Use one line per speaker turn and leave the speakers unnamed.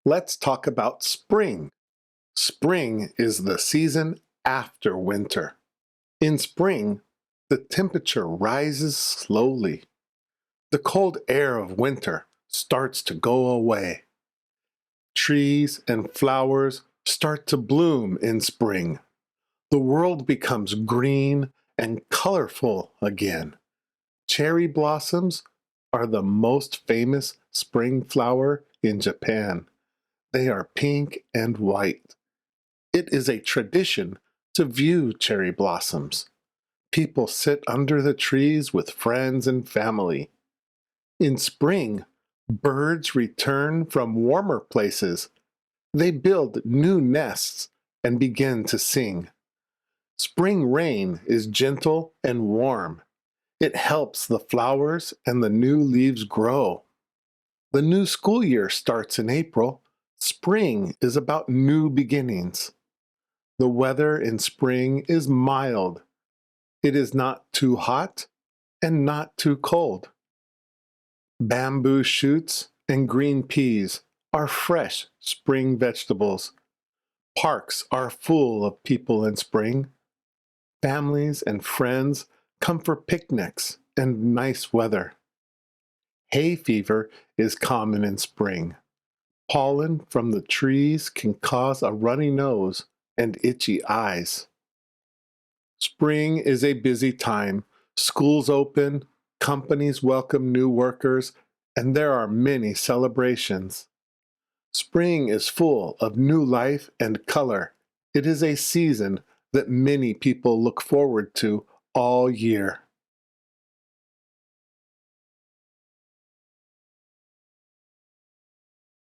Let's talk about spring. Spring is the season after winter. In spring, the temperature rises slowly. The cold air of winter starts to go away. Trees and flowers start to bloom in spring. The world becomes green and colorful again. Cherry blossoms are the most famous spring flower in Japan. They are pink and white. It is a tradition to view cherry blossoms. People sit under the trees with friends and family. In spring, birds return from warmer places. They build new nests and begin to sing. Spring rain is gentle and warm. It helps the flowers and the new leaves grow. The new school year starts in April. Spring is about new beginnings. The weather in spring is mild. It is not too hot and not too cold. Bamboo shoots and green peas are fresh spring vegetables. Parks are full of people in spring. Families and friends come for picnics and nice weather. Hay fever is common in spring. Pollen from the trees can cause a runny nose and itchy eyes. Spring is a busy time. Schools open, companies welcome new workers, and there are many celebrations. Spring is full of new life and color. It is a season that many people look forward to all year.